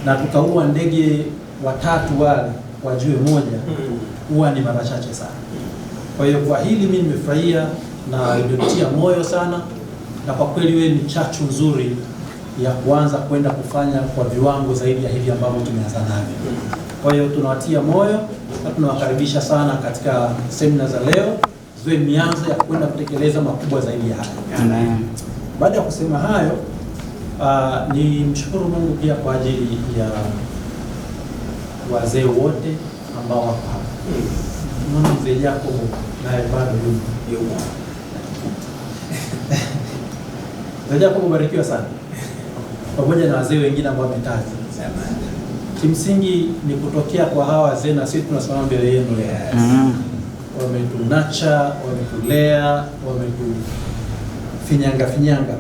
na tukaua ndege watatu wale wa jiwe moja, huwa ni mara chache sana. Kwa hiyo kwa hili mimi nimefurahia na nimetia moyo sana, na kwa kweli wewe ni chachu nzuri ya kuanza kwenda kufanya kwa viwango zaidi ya hivi ambavyo tumeanza navyo. Kwa hiyo tunawatia moyo na tunawakaribisha sana katika semina za leo, ziwe mianzo ya kwenda kutekeleza makubwa zaidi ya haya. Amen. Baada ya kusema hayo, ni mshukuru Mungu pia kwa ajili ya wazee wote ambao wako hapa. Mwana mzee Jacob naye bado yupo. Mzee Jacob ubarikiwa sana, pamoja na wazee wengine ambao wametaja. Kimsingi ni kutokea kwa hawa wazee na sisi tunasimama mbele yenu leo. Wametunacha, wametulea, wametufinyanga.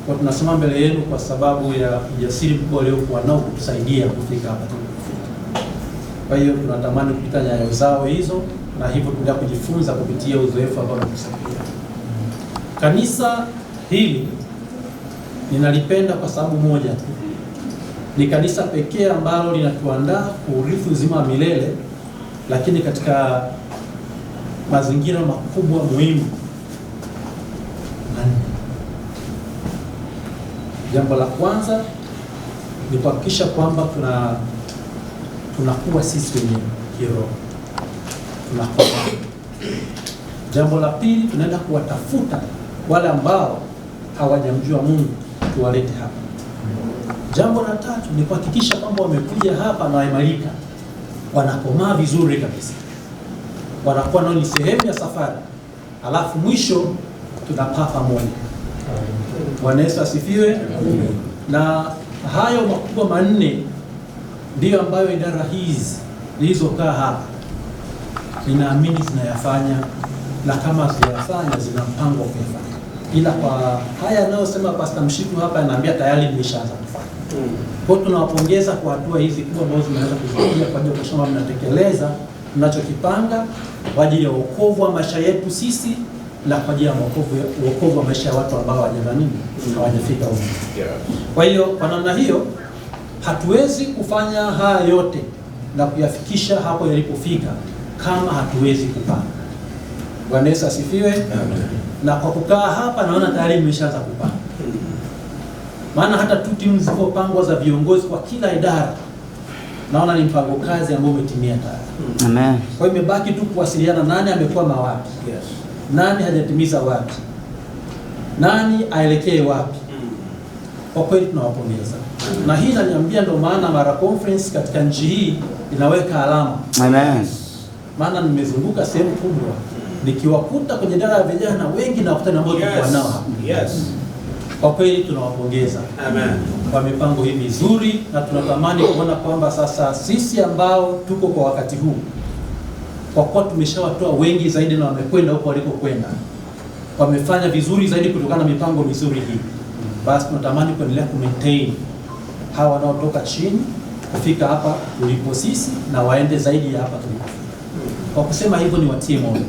Kwa tunasimama mbele yenu kwa sababu ya ujasiri mkubwa waliokuwa nao kutusaidia kufika hapa tulipofika. Kwa hiyo tunatamani kupita nyayo zao hizo, na hivyo tunataka kujifunza kupitia uzoefu ambao wanatusaidia. Kanisa hili ninalipenda kwa sababu moja tu. Ni kanisa pekee ambalo linatuandaa kuurithi uzima wa milele, lakini katika mazingira makubwa muhimu. Jambo la kwanza ni kuhakikisha kwamba tunakuwa sisi wenyewe kiroho. Tunakuwa. Jambo la pili, tunaenda kuwatafuta wale ambao hawajamjua Mungu, tuwalete hapa. Jambo la tatu ni kuhakikisha kwamba wamekuja hapa na waimarika, wanakomaa vizuri kabisa, wanakuwa nao ni sehemu ya safari, alafu mwisho tunapaa pamoja. Bwana Yesu asifiwe. Na hayo makubwa manne ndiyo ambayo idara hizi zilizokaa hapa ninaamini zinayafanya, na kama zinayafanya zina mpango wa kufanya. Ila kwa haya anayosema Pastor Mshiku hapa, anaambia tayari nimeshaanza kufanya. Kwa hiyo tunawapongeza kwa hatua hizi kubwa ambazo zimeweza kufikia kwa ajili ya kusema mnatekeleza tunachokipanga kwa ajili ya wokovu wa maisha yetu sisi, na kwa ajili ya wokovu wa maisha ya watu ambao hawajafika huko. Kwa hiyo kwa namna hiyo hatuwezi kufanya haya yote na kuyafikisha hapo yalipofika kama hatuwezi kupanga. Bwana Yesu asifiwe. Na kwa kukaa hapa naona tayari nimeshaanza kupanga. Maana hata tu timu zilizopangwa za viongozi kwa kila idara naona ni mpango kazi ambao umetimia tayari. Amen. Kwa hiyo imebaki tu kuwasiliana, nani amekuwa mawapi? Yes. Nani hajatimiza wapi? Nani aelekee wapi? Kwa kweli tunawapongeza. Na hii inaniambia ndio maana Mara Conference katika nchi hii inaweka alama. Amen. Maana nimezunguka sehemu kubwa nikiwakuta kwenye idara ya vijana wengi na wakutana ambao tulikuwa nao hapa. Yes. Kwa kweli tunawapongeza. Amen. Kwa mipango hii mizuri, na tunatamani kuona kwamba sasa sisi ambao tuko kwa wakati huu, kwa kuwa tumeshawatoa wengi zaidi na wamekwenda huko walikokwenda, wamefanya vizuri zaidi kutokana na mipango mizuri hii, basi tunatamani kuendelea kumaintain hawa wanaotoka chini kufika hapa tulipo sisi na waende zaidi ya hapa tulipo. Kwa kusema hivyo ni watie moyo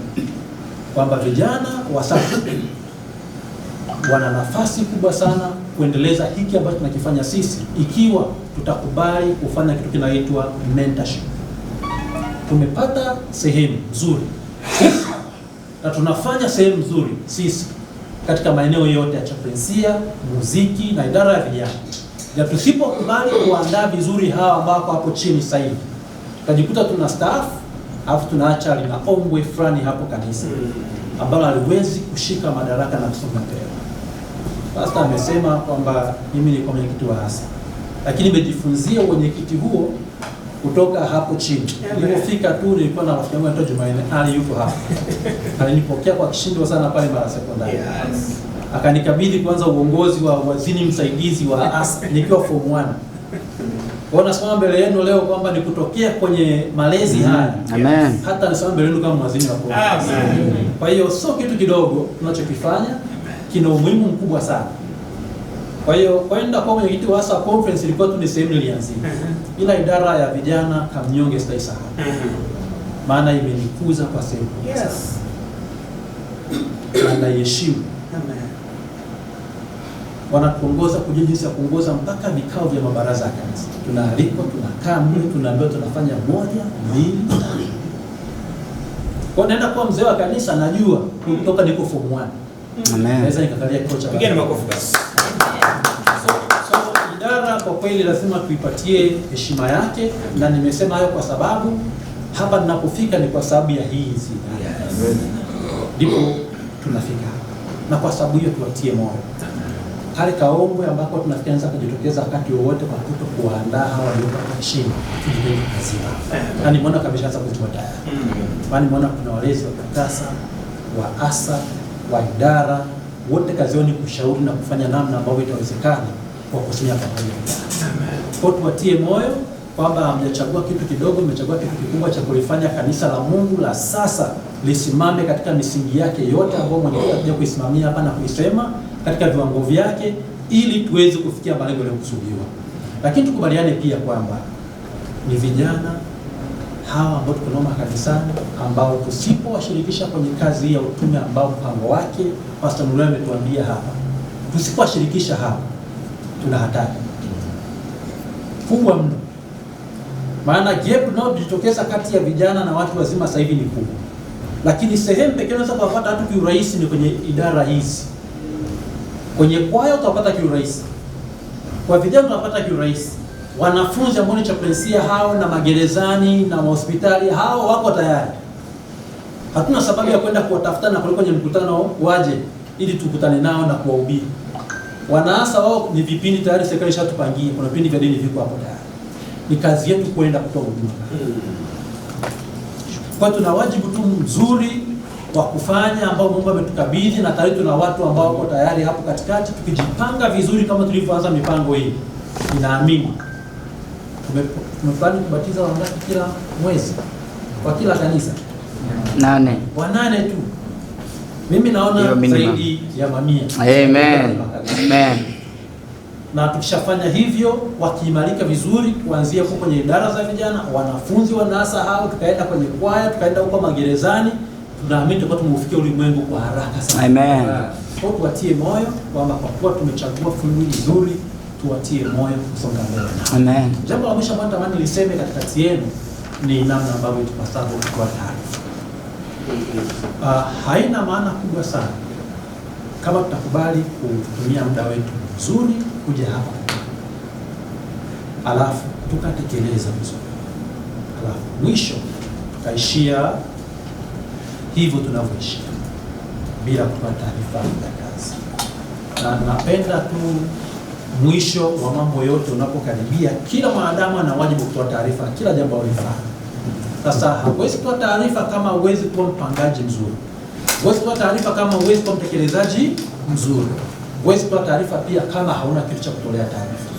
kwamba vijana wa sasa wana nafasi kubwa sana kuendeleza hiki ambacho tunakifanya sisi, ikiwa tutakubali kufanya kitu kinaitwa mentorship. Tumepata sehemu nzuri sisi, na tunafanya sehemu nzuri sisi katika maeneo yote ya chaplainsia, muziki na idara ya vijana. Na tusipokubali kuandaa vizuri hawa ambao hapo chini sasa hivi, tutajikuta tuna staff alafu tunaacha lina ombwe fulani hapo kanisa ambalo haliwezi kushika madaraka na kusonga mbele. Pastor amesema kwamba mimi ni mwenyekiti wa ASA, lakini nimejifunzia mwenyekiti huo kutoka hapo chini. Nilipofika tu nilikuwa na rafiki yangu anaitwa Jumaine Ali, yuko hapa. Alinipokea kwa kishindo sana pale Mara Sekondari. Yes. Akanikabidhi kwanza uongozi wa waziri msaidizi wa ASA nikiwa form 1. Kwa nasema mbele yenu leo kwamba ni kutokea kwenye malezi haya. Amen. Hata nasema mbele yenu kama waziri wa kwa. Amen. Kwa hiyo sio kitu kidogo tunachokifanya, kina umuhimu mkubwa sana. Kwa hiyo kwenda kwa mwenyekiti wa ASA conference ilikuwa tu ni sehemu ilianzia. Ila idara ya vijana Kamnyonge sitaisahau. Maana imenikuza kwa sehemu. Yes. Na naiheshimu. Amen. wanatuongoza kujua jinsi ya kuongoza mpaka vikao vya mabaraza ya kanisa. Tunaalikwa, tunakaa mle, tunaambiwa tunafanya 1, 2, 3. Kwa naenda kwa mzee wa kanisa, najua kutoka niko form 1. Amen. Naweza nikakalia kocha. Pigeni makofi basi. So idara kwa kweli lazima tuipatie heshima yake, na nimesema hayo kwa sababu hapa ninapofika ni kwa sababu ya hizi. Ndipo tunafika hapa. Na kwa sababu hiyo tuwatie moyo. Kale kaombwe ambako tunafikianza kujitokeza wakati wowote kwa kuto kuandaa hawa waliopata chini kujipenda kazima. Na nimeona kabisa sasa kutoa tayari. Kwani nimeona kuna walezi wa kutasa, wa asa, wa idara, wote kazioni kushauri na kufanya namna ambavyo itawezekana kwa kusimamia pamoja. Kwa tuwatie moyo kwamba hamjachagua kitu kidogo, mmechagua kitu kikubwa cha kulifanya kanisa la Mungu la sasa lisimame katika misingi yake yote ambayo mwenyekiti atakuja kuisimamia hapa na kuisema katika viwango vyake ili tuweze kufikia malengo yaliyokusudiwa. Lakini tukubaliane pia kwamba ni vijana hawa ambao tuko nao kanisani ambao tusipowashirikisha kwenye kazi hii ya utume ambao mpango wake Pastor Nuraya ametuambia hapa, tusipowashirikisha hapa tuna hatari kubwa mno. Maana gap linalojitokeza kati ya vijana na watu wazima sasa hivi ni kubwa. Lakini sehemu pekee unaweza kupata watu kiurahisi ni kwenye idara hizi. Kwenye kwaya utapata kiurahisi. Kwa vijana utapata kiurahisi. Wanafunzi ambao ni chaplainsia hao na magerezani na hospitali hao wako tayari. Hatuna sababu ya kwenda kuwatafuta na kuliko kwenye mkutano waje ili tukutane nao na kuwahubiri. Wanaasa wao ni vipindi tayari serikali ishatupangia. Kuna vipindi vya dini viko hapo tayari. Ni kazi yetu kwenda kutoa huduma. Kwa tuna wajibu tu mzuri wa kufanya ambao Mungu ametukabidhi, na tayari tuna watu ambao wako tayari hapo katikati. Tukijipanga vizuri kama tulivyoanza mipango hii, ninaamini tumepanga kubatiza wangapi kila mwezi kwa kila kanisa? 8. Wa 8 tu. Mimi naona zaidi ya mamia. Amen. Amen. Na tukishafanya hivyo, wakiimarika vizuri kuanzia huko kwenye idara za vijana, wanafunzi wanaasa hao, tukaenda kwenye kwaya, tukaenda huko magerezani, tunaamini tutakuwa tumeufikia ulimwengu kwa haraka sana. Amen. Kwa tuwatie moyo kwamba kwa kuwa tumechagua fungu nzuri, tuwatie moyo kusonga mbele. Amen. Jambo la mwisho ambalo natamani niseme katikati yenu ni namna ambavyo tupasavyo kutoa taarifa. Haina maana kubwa sana kama tutakubali kutumia muda wetu mzuri kuja hapa, alafu tukatekeleza vizuri, alafu mwisho tukaishia hivyo tunavyoishia bila kutoa taarifa ya kazi. Na napenda tu mwisho wa mambo yote unapokaribia, kila mwanadamu ana wajibu kutoa taarifa kila jambo alilofanya. Sasa huwezi kutoa taarifa kama huwezi kuwa mpangaji mzuri. Huwezi kutoa taarifa kama huwezi kuwa mtekelezaji mzuri. Huwezi kutoa taarifa pia kama hauna kitu cha kutolea taarifa.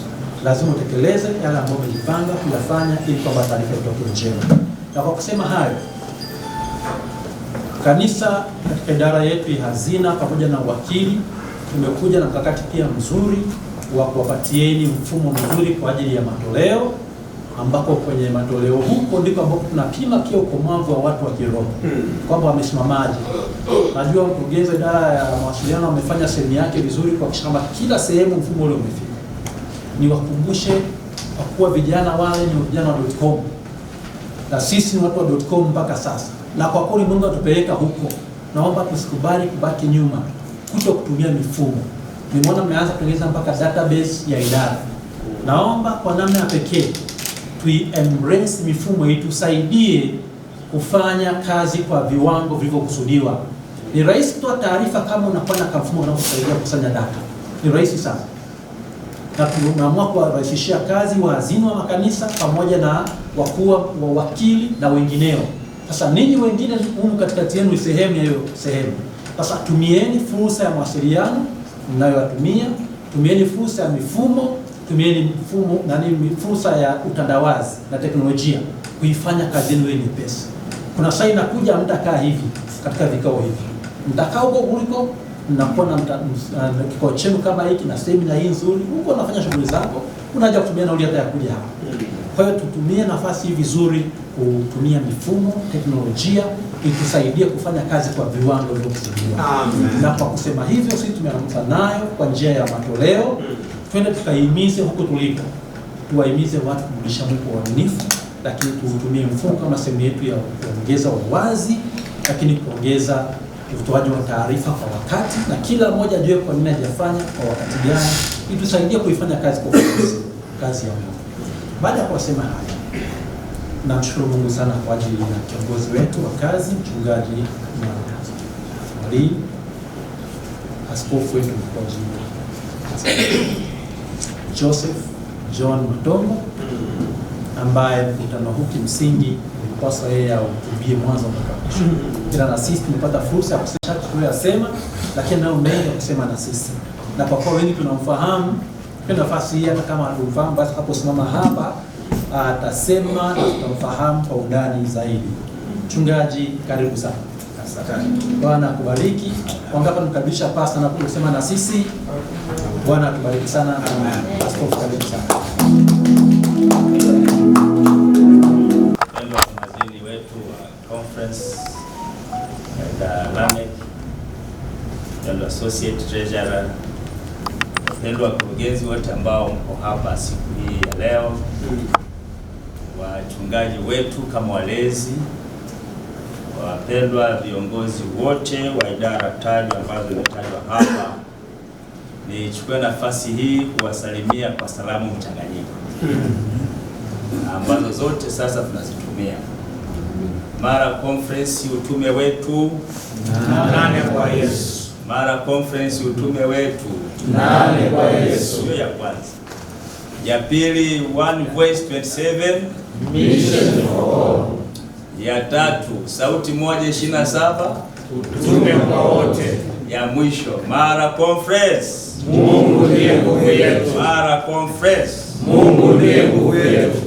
Lazima utekeleze yale ambayo umejipanga kuyafanya ili kwamba taarifa itoke njema. Na kwa kusema hayo, kanisa katika idara yetu ya hazina pamoja na uwakili tumekuja na mkakati pia mzuri wa kuwapatieni mfumo mzuri kwa ajili ya matoleo, ambako kwenye matoleo huko ndiko ambako tunapima pia ukomavu wa watu wa kiroho kwamba wamesimamaje. Najua mkurugenzi idara ya mawasiliano amefanya sehemu yake vizuri kwa kwamba kila sehemu mfumo ule umefika. Niwakumbushe kwa kuwa vijana wale ni vijana wa .com na sisi ni watu wa .com mpaka sasa, na kwa kweli Mungu atupeleka huko. Naomba tusikubali kubaki nyuma, kuto kutumia mifumo. Nimeona mmeanza kutengeneza mpaka database ya idara. Naomba kwa namna ya pekee embrace mifumo hii, tusaidie kufanya kazi kwa viwango vilivyokusudiwa. Ni rahisi kutoa taarifa kama unakuwa na mfumo unaokusaidia kukusanya data. Ni rahisi sana. Na tunaamua kuwarahisishia kazi wazini wa makanisa pamoja na wakuu wa wakili na wengineo. Sasa ninyi wengine humu katikati yenu ni sehemu ya hiyo sehemu. Sasa tumieni fursa ya mawasiliano mnayotumia, tumieni fursa ya mifumo, tumieni fursa ya utandawazi na teknolojia kuifanya kazi yenu iwe nyepesi. Kuna saa inakuja mtakaa hivi katika vikao hivi. Mtakaa huko kuliko mnakuwa na kikao chenu kama hiki na semina hii nzuri, huko unafanya shughuli zako, unaja kutumia nauli hata ya kuja hapa. Kwa hiyo tutumie nafasi hii vizuri kutumia mifumo, teknolojia itusaidie kufanya kazi kwa viwango vilivyokusudiwa. Na kwa kusema hivyo, sisi tumeamka nayo kwa njia ya matoleo. Twende tukahimize huko tuliko, tuwahimize watu kurudisha Mungu kwa uaminifu, lakini tutumie mfumo kama sehemu yetu ya kuongeza uwazi, lakini kuongeza utoaji wa taarifa kwa wakati, na kila mmoja ajue kwa nini hajafanya kwa wakati gani, itusaidie kuifanya kazi kwa kazi ya Mungu. Baada ya kusema haya, namshukuru Mungu sana kwa ajili ya kiongozi wetu wa kazi, mchungaji na mwalimu, askofu wetu kwa jimbo Joseph John Matongo, ambaye mkutano huu kimsingi ulipaswa yeye ahutubie mwanzo mpaka mwisho, ila na sisi tumepata fursa ya kusema tunayosema, lakini nao mengi ya kusema na sisi, na kwa kuwa wengi tunamfahamu kwa nafasi hii, hata kama hatumfahamu basi haposimama hapa atasema na tutamfahamu kwa undani zaidi. Mchungaji, karibu sana. Bwana akubariki. Wangapi mkaribisha pasta na kusema na sisi. Bwana akubariki sana. Askofu, karibu sana. Wapendwa wafanyakazi wetu wa conference na Lamek, wapendwa associate treasurer, wapendwa wakurugenzi wote ambao mko hapa siku hii ya leo, wachungaji wetu kama walezi, wapendwa viongozi wote wa idara tajwa ambazo zimetajwa hapa, nichukue nafasi hii kuwasalimia kwa salamu mchanganyiko ambazo zote sasa tunazitumia. Mara conference utume wetu nane kwa Yesu. Mara conference utume wetu nane kwa Yesu. Hiyo ya kwanza. Ya pili, One Voice 27 Mission for all. Ya tatu, sauti moja 27 utume kwa wote. Ya mwisho, Mara conference Mungu ndiye nguvu yetu. Mara conference Mungu ndiye nguvu yetu.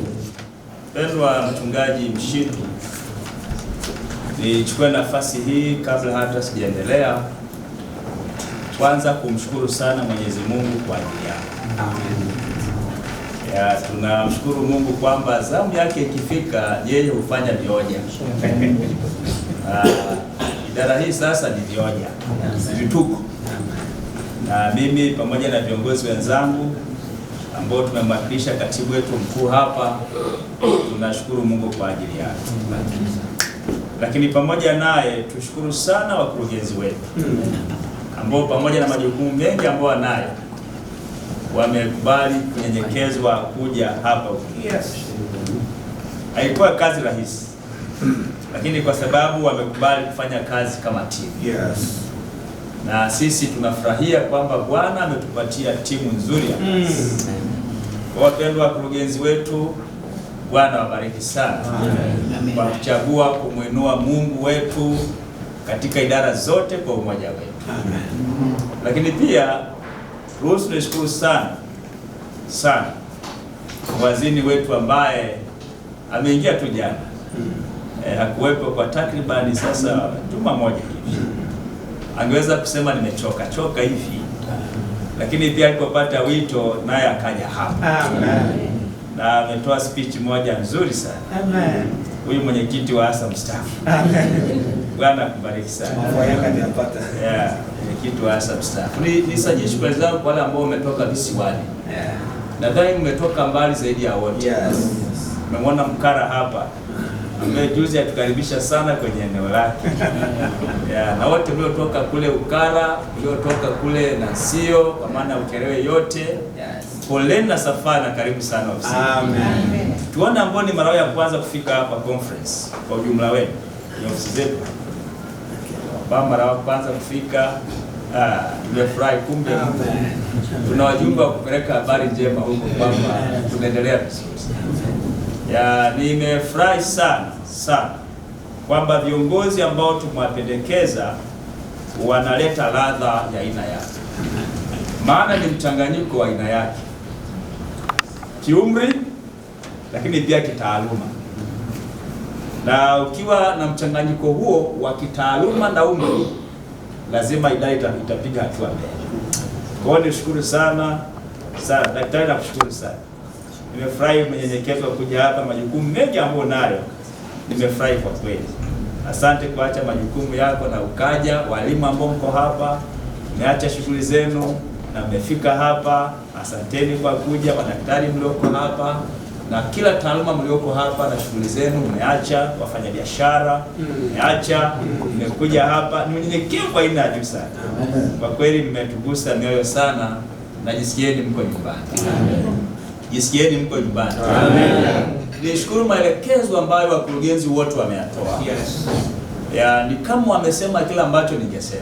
Pendwa mchungaji Mshitu, nichukue nafasi hii kabla hata sijaendelea, kwanza kumshukuru sana Mwenyezi Mungu kwa ajili yako. Ya, tunamshukuru Mungu kwamba zamu yake ikifika yeye hufanya vioja. Idara hii sasa ni vioja, vituko. Na mimi pamoja na viongozi wenzangu ambao tumemwakilisha katibu wetu mkuu hapa, tunashukuru Mungu kwa ajili yake. Lakini pamoja naye tushukuru sana wakurugenzi wetu ambao pamoja na majukumu mengi ambao wanayo, wamekubali kunyenyekezwa kuja hapa. Haikuwa kazi rahisi, lakini kwa sababu wamekubali kufanya kazi kama timu. Na sisi tunafurahia kwamba Bwana ametupatia timu nzuri ya kazi. Wapendwa wakurugenzi wetu, Bwana wabariki sana kwa kuchagua kumwinua Mungu wetu katika idara zote kwa umoja wetu. Lakini pia ruhusu nishukuru sana sana wazini wetu ambaye ameingia tu jana, hakuwepo kwa takribani sasa juma moja hivi. Angeweza kusema nimechoka hivi, lakini pia alipopata wito naye akaja hapa. Na ametoa speech moja nzuri sana. Huyu mwenyekiti wa ASA mstaafu. Bwana kubariki sana. Mwenyekiti wa ASA mstaafu. Nisajie shukrani zangu kwa wale ambao umetoka visiwani. Nadhani mmetoka mbali zaidi ya wote. Mmemwona Mkara hapa, ambaye juzi atukaribisha sana kwenye eneo lake. Na wote mliotoka kule Ukara, mliotoka kule Nasio, kwa maana Ukerewe yote, poleni na safari na karibu sana ofisini. Amen. Tuone ambao ni mara ya kwanza kufika hapa conference kwa ujumla wenu ni ofisi zetu. Kwa mara ya kwanza kufika, tumefurahi. Kumbe tuna wajumbe wa kupeleka habari njema huko kwamba tunaendelea vizuri. Nimefurahi sana kwamba viongozi ambao tumewapendekeza wanaleta ladha ya aina yake. Maana ni mchanganyiko wa aina yake, kiumri lakini pia kitaaluma. Na ukiwa na mchanganyiko huo wa kitaaluma na umri, lazima idara itapiga hatua mbele. Kwa hiyo nishukuru sana daktari, nakushukuru sana. Nimefurahi mnyenyekezo kuja hapa, majukumu mengi ambayo nayo nimefurahi kwa kweli. Asante kuacha majukumu yako na ukaja. Walimu ambao mko hapa, mmeacha shughuli zenu na mmefika hapa, asanteni kwa kuja. Madaktari mlioko hapa na kila taaluma mlioko hapa na shughuli zenu mmeacha, wafanya biashara mmeacha, mmekuja hapa. Ni unyenyekevu kwa aina ya juu sana. Kwa kweli mmetugusa mioyo sana, na jisikieni mko nyumbani. Jisikieni mko nyumbani. Nishukuru maelekezo ambayo wakurugenzi wote wameyatoa. Ni kama wamesema kila ambacho ningesema.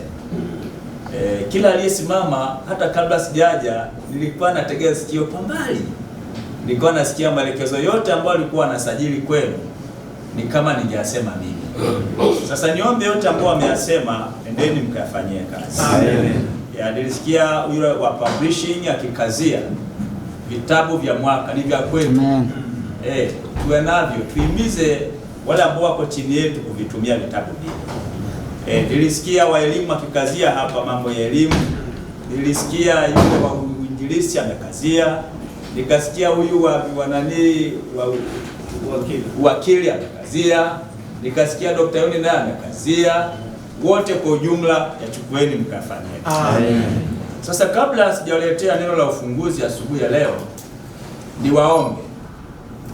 Kila aliyesimama, hata kabla sijaja nilikuwa nategea sikio kwa mbali. Nilikuwa nasikia maelekezo yote ambayo alikuwa anasajili kwenu, ni kama ningeasema mimi. Sasa niombe yote ambao wameyasema, endeni mkayafanyie kazi. Nilisikia yule wa publishing akikazia vitabu vya mwaka ni vya kweli. Tuwe navyo, tuimize wale ambao wako chini yetu kuvitumia vitabu hivi. Nilisikia wa elimu akikazia hapa mambo ya elimu. Nilisikia yule wa uinjilisti amekazia. Nikasikia huyu wa wakili amekazia. Nikasikia Dr. Yoni naye amekazia. Wote kwa ujumla yachukueni mkafanyie. Sasa kabla sijawaletea neno la ufunguzi asubuhi ya leo, niwaombe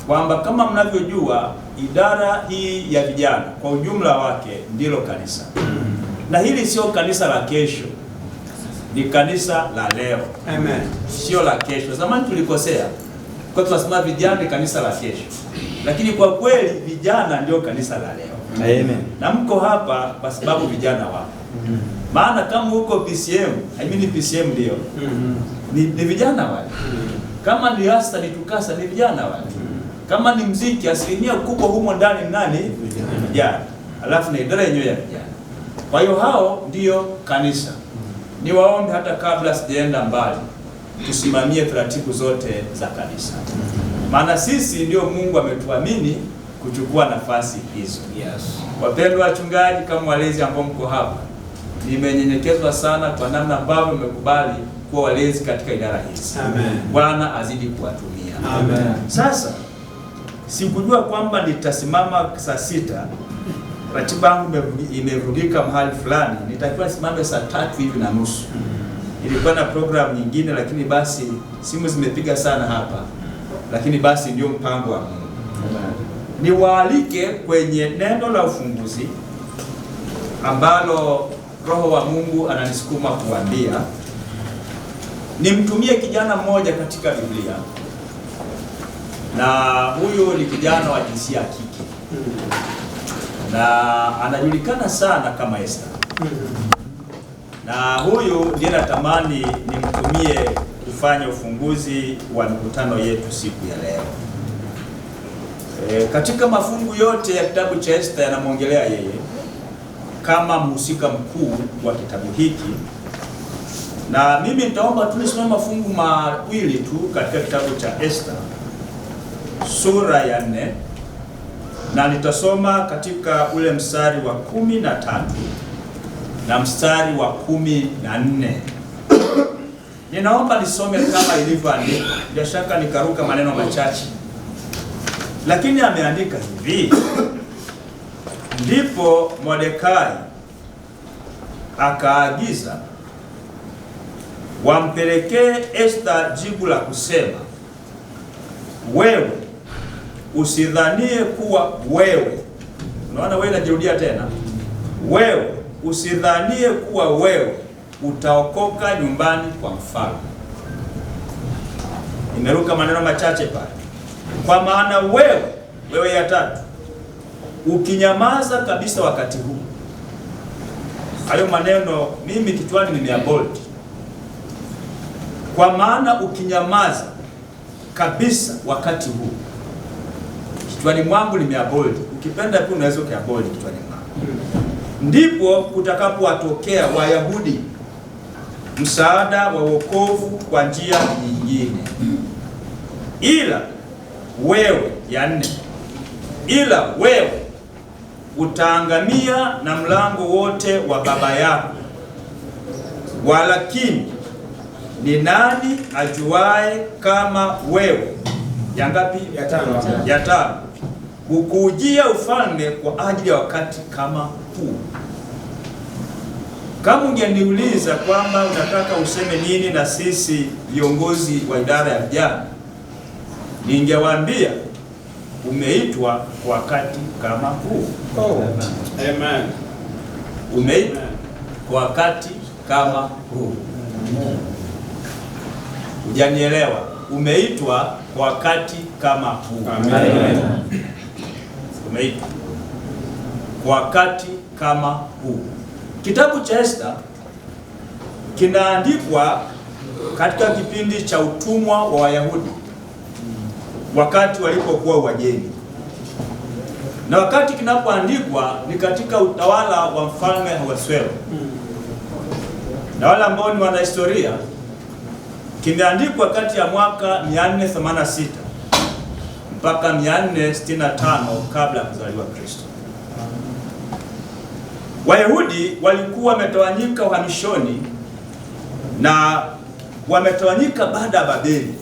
kwamba kama mnavyojua idara hii ya vijana kwa ujumla wake ndilo kanisa. Na hili sio kanisa la kesho, ni kanisa la leo. Amen. Sio la kesho. Zamani tulikosea kwa tunasema vijana ni kanisa la kesho. Lakini kwa kweli vijana ndio kanisa la leo. Amen. Na mko hapa kwa sababu vijana wapo. Maana kama huko PCM, PCM ndio. Ni vijana wale. Kama ni rasta ni tukasa ni vijana wale. Kama ni mziki asilimia kubwa humo ndani nani? Vijana. Alafu ni idara yenyewe ya vijana. Kwa hiyo hao ndio kanisa. Niwaombe hata kabla sijaenda mbali, tusimamie taratibu zote za kanisa. Maana sisi ndio Mungu ametuamini kuchukua nafasi hizo. Wapendwa wachungaji, kama walezi ambao mko hapa, nimenyenyekezwa sana kwa namna ambavyo mmekubali kuwa walezi katika idara hizi. Bwana azidi kuwatumia. Amen. Sasa sikujua kwamba nitasimama saa 6. Ratiba yangu imevurugika mahali fulani. Nitakiwa nisimame saa 3:30. Ilikuwa na program nyingine, lakini basi simu zimepiga sana hapa. Lakini basi ndio mpango wa Mungu. Niwaalike kwenye neno la ufunguzi ambalo Roho wa Mungu ananisukuma kuambia. Nimtumie kijana mmoja katika Biblia. Na huyu ni kijana wa jinsia ya kike. Na anajulikana sana kama Esther. Na huyu ndiye natamani nimtumie kufanya ufunguzi wa mikutano yetu siku ya leo. Katika mafungu yote ya kitabu cha Esther yanamwongelea yeye kama mhusika mkuu wa kitabu hiki. Na mimi nitaomba tu nisome mafungu mawili tu katika kitabu cha Esther sura ya 4, na nitasoma katika ule mstari wa 13 na mstari wa 14. Ninaomba nisome kama ilivyoandikwa, bila shaka nikaruka maneno machache. Lakini ameandika hivi: ndipo Mordekai akaagiza wampelekee Esther jibu la kusema, wewe usidhanie kuwa wewe. Unaona wewe inajirudia tena. Wewe usidhanie kuwa wewe utaokoka nyumbani kwa mfalme. Nimeruka maneno machache pale. Kwa maana wewe ya 3 ukinyamaza kabisa wakati huu. Hayo maneno mimi kichwani nimeabold. Kwa maana ukinyamaza kabisa wakati huu. Kichwani mwangu nimeabold. Ukipenda pia unaweza ukabold kichwani mwangu. Ndipo kutakapowatokea Wayahudi msaada wa wokovu kwa njia nyingine. Ila wewe ya 4, ila wewe utaangamia na mlango wote wa baba yako. Walakini ni nani ajuae kama wewe? Ya ngapi? Ya 5. ukujia ufalme kwa ajili ya wakati kama huu. Kama ungeniuliza kwamba unataka useme nini na sisi viongozi wa idara ya vijana, ningewaambia umeitwa kwa wakati kama huu. Amen. Umeitwa kwa wakati kama huu. Hujanielewa? Umeitwa kwa wakati kama huu. Amen. Umeitwa kwa wakati kama huu. Kitabu cha Esta kinaandikwa katika kipindi cha utumwa wa Wayahudi wakati walipokuwa Uajemi, na wakati kinapoandikwa ni katika utawala wa mfalme Ahasuero, na wale ambao ni wanahistoria, kimeandikwa kati ya mwaka 486 mpaka 465 kabla ya kuzaliwa Kristo. Wayahudi walikuwa wametawanyika uhamishoni na wametawanyika baada ya Babeli.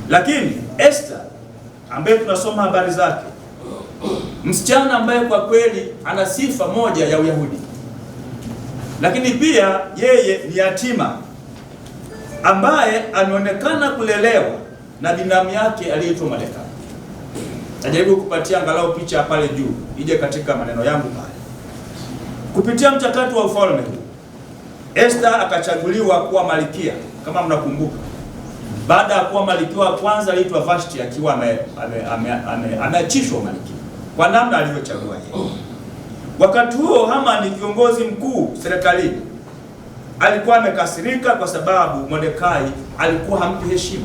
Lakini Esta ambaye tunasoma habari zake, msichana ambaye kwa kweli ana sifa moja ya Uyahudi, lakini pia yeye ni yatima ambaye ameonekana kulelewa na binamu yake aliyeitwa Mordekai. Najaribu kupatia angalau picha pale juu ije katika maneno yangu pale. Kupitia mchakato wa ufalme huu, Esta akachaguliwa kuwa malkia. Kama mnakumbuka, baada ya kuwa malkia wa kwanza aliitwa Vashti, akiwa ameachishwa malkia kwa namna alivyochagua yeye. Wakati huo Hamani, kiongozi mkuu serikalini, alikuwa amekasirika kwa sababu Mordekai alikuwa hampi heshima,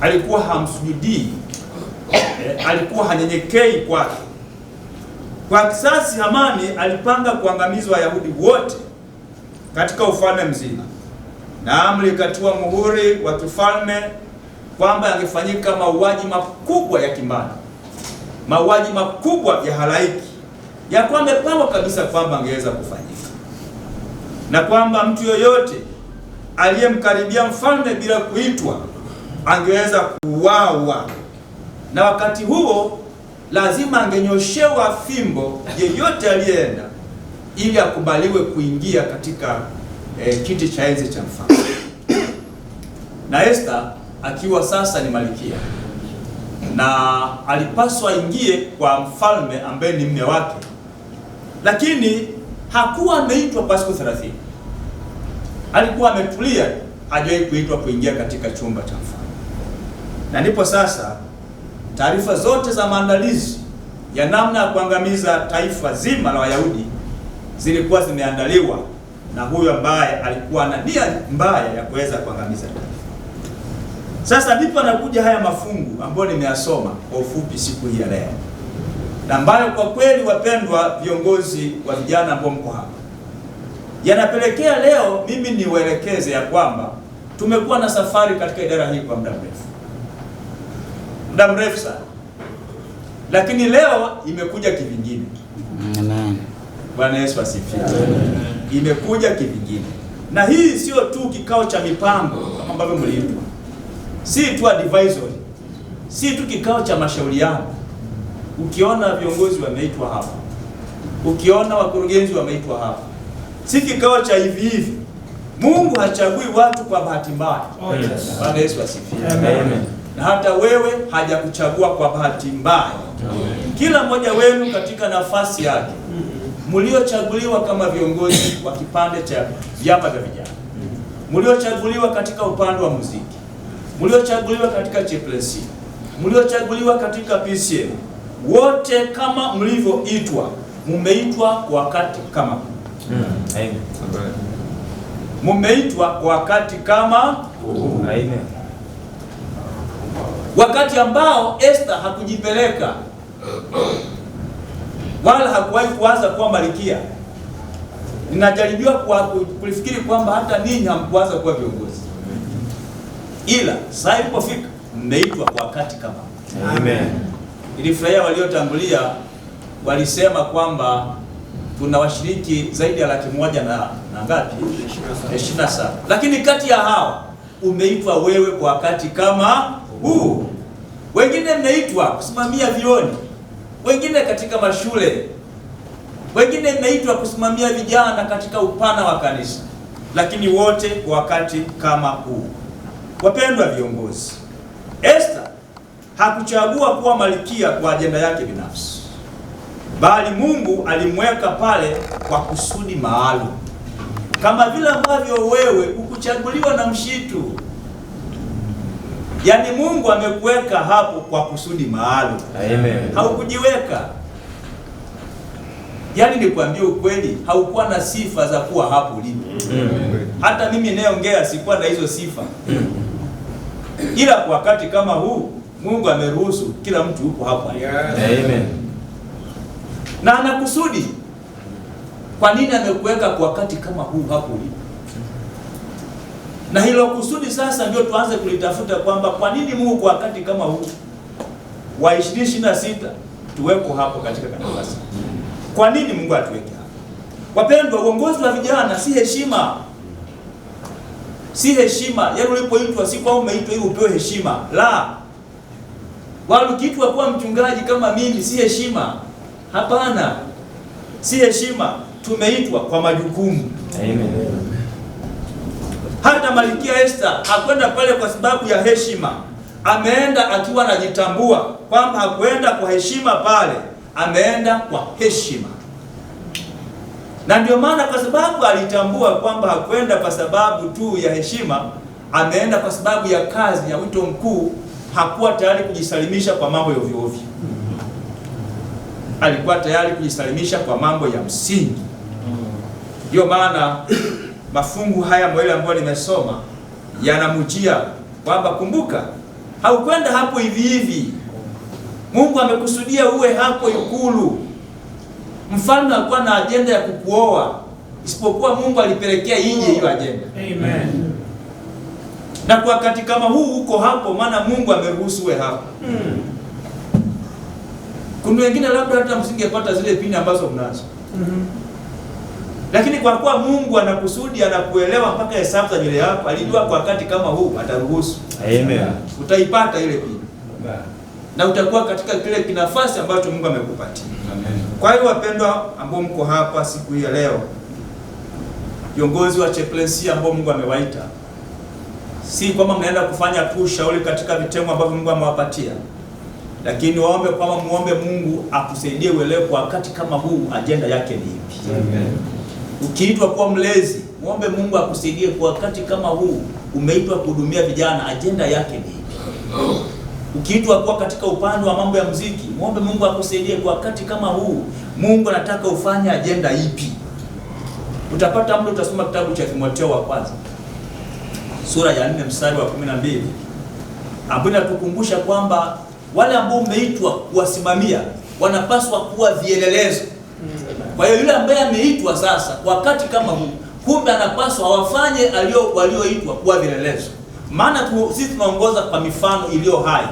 alikuwa hamsujudii, alikuwa hanyenyekei kwake. Kwa kisasi, Hamani alipanga kuangamiza Wayahudi wote katika ufalme mzima, na amri ikatiwa muhuri wa kifalme kwamba yangefanyika mauaji makubwa ya kimbari, mauaji makubwa ya halaiki, ya kwamba pangwa kabisa kwamba angeweza kufanyika, na kwamba mtu yoyote aliyemkaribia mfalme bila kuitwa angeweza kuuawa, na wakati huo lazima angenyoshewa fimbo yeyote aliyeenda ili akubaliwe kuingia katika kiti cha enzi cha mfalme. Na Esta akiwa sasa ni malkia, na alipaswa aingie kwa mfalme ambaye ni mume wake, lakini hakuwa ameitwa kwa siku 30. Alikuwa ametulia, hajawahi kuitwa kuingia katika chumba cha mfalme. Na ndipo sasa taarifa zote za maandalizi ya namna ya kuangamiza taifa zima la Wayahudi zilikuwa zimeandaliwa na huyo ambaye alikuwa na nia mbaya ya kuweza kuangamiza taifa. Sasa ndipo anakuja haya mafungu ambayo nimeyasoma kwa ufupi siku hii ya leo, na ambayo kwa kweli, wapendwa viongozi wa vijana ambao mko hapa, yanapelekea leo mimi niwaelekeze ya kwamba tumekuwa na safari katika idara hii kwa muda mrefu sana, lakini leo imekuja kivingine. Amen. Bwana Yesu asifiwe. Imekuja kivingine, na hii sio tu kikao cha mipango kama ambavyo mliitwa, si tu advisory, si tu kikao cha mashauriano. Ukiona viongozi wameitwa hapa, ukiona wakurugenzi wameitwa hapa, si kikao cha hivi hivi. Mungu hachagui watu kwa bahati mbaya. Bwana Yesu asifiwe. Amen. Na hata wewe hajakuchagua kwa bahati mbaya. Kila mmoja wenu katika nafasi yake, mliochaguliwa kama viongozi wa kipande cha vyama vya vijana, mliochaguliwa katika upande wa muziki, mliochaguliwa katika chaplaincy, mliochaguliwa katika PCM, wote kama mlivyoitwa, mumeitwa kwa wakati kama huu. Amen. Mumeitwa kwa wakati kama huu. Amen. Wakati ambao Esta hakujipeleka wala hakuwahi kuanza kuwa malkia. Ninajaribiwa kulifikiri kwamba hata ninyi hamkuanza kuwa viongozi, ila saa ilipofika mmeitwa kwa wakati kama. Amen. Nilifurahia waliotangulia walisema kwamba tuna washiriki zaidi ya 100,000 na ngapi? 27. Lakini kati ya hawa umeitwa wewe kwa wakati kama huu. wengine mmeitwa kusimamia vioni, wengine katika mashule, wengine mmeitwa kusimamia vijana katika upana wa kanisa, lakini wote kwa wakati kama huu. Wapendwa viongozi, Esther hakuchagua kuwa malkia kwa ajenda yake binafsi, bali Mungu alimweka pale kwa kusudi maalum, kama vile ambavyo wewe ukuchaguliwa na mshitu. Yaani Mungu amekuweka hapo kwa kusudi maalum. Amen. Haukujiweka. Yaani nikwambie ukweli, haukuwa na sifa za kuwa hapo ulipo. Hata mimi nayeongea sikuwa na hizo sifa. Ila kwa wakati kama huu Mungu ameruhusu kila mtu yupo hapo. Amen. Na anakusudi. Kwa nini amekuweka kwa wakati kama huu hapo ulipo? Na hilo kusudi sasa ndio tuanze kulitafuta kwamba kwa nini Mungu kwa wakati kama huu wa 2026 tuweko hapo katika kanisa. Kwa nini Mungu atuweke hapo? Wapendwa, uongozi wa vijana si heshima. Si heshima. Yaani ulipoitwa si kwa umeitwa ili upewe heshima. La. Wala ukiitwa kuwa mchungaji kama mimi si heshima. Hapana. Si heshima. Tumeitwa kwa majukumu. Amen. Hata Malkia Esther hakwenda pale kwa sababu ya heshima. Ameenda akiwa anajitambua kwamba hakwenda kwa heshima pale, ameenda kwa heshima. Na ndio maana kwa sababu alitambua kwamba hakwenda kwa sababu tu ya heshima, ameenda kwa sababu ya kazi ya wito mkuu, hakuwa tayari kujisalimisha kwa mambo ya ovyo ovyo. Alikuwa tayari kujisalimisha kwa mambo ya msingi. Ndio maana mafungu haya mawili ambayo nimesoma yanamujia kwamba kumbuka, haukwenda hapo hivi hivi. Mungu amekusudia uwe hapo ikulu. Mfalme alikuwa na ajenda ya kukuoa, isipokuwa Mungu alipelekea ije hiyo ajenda. Amen. Na kwa wakati kama huu uko hapo maana Mungu ameruhusu uwe hapo. Kuna wengine labda hata msingepata zile pini ambazo mnazo. Lakini kwa kuwa Mungu anakusudi, anakuelewa mpaka hesabu za nywele yako, alijua kwa wakati kama huu ataruhusu. Amen. Utaipata ile pili. Na utakuwa katika kile kinafasi ambacho Mungu amekupatia. Amen. Kwa hiyo wapendwa ambao mko hapa siku hii ya leo, viongozi wa chaplaincy ambao Mungu amewaita, si kwamba mnaenda kufanya tu shauri katika vitengo ambavyo Mungu amewapatia, lakini waombe kwamba muombe Mungu akusaidie uelewe kwa wakati kama huu ajenda yake ni ipi. Amen. Ukiitwa kuwa mlezi, muombe Mungu akusaidie kwa wakati kama huu umeitwa kuhudumia vijana, ajenda yake ni ipi. Ukiitwa kuwa katika upande wa mambo ya muziki, muombe Mungu akusaidie kwa wakati kama huu Mungu anataka ufanye ajenda ipi. Utapata muda utasoma kitabu cha Timotheo wa kwanza sura ya 4 mstari wa 12 ambapo inatukumbusha kwamba wale ambao umeitwa kuwasimamia wanapaswa kuwa vielelezo. Kwa hiyo yule ambaye ameitwa sasa wakati kama huu, kumbe anapaswa wafanye walioitwa kuwa vielelezo. Maana sisi tunaongoza kwa mifano iliyo hai.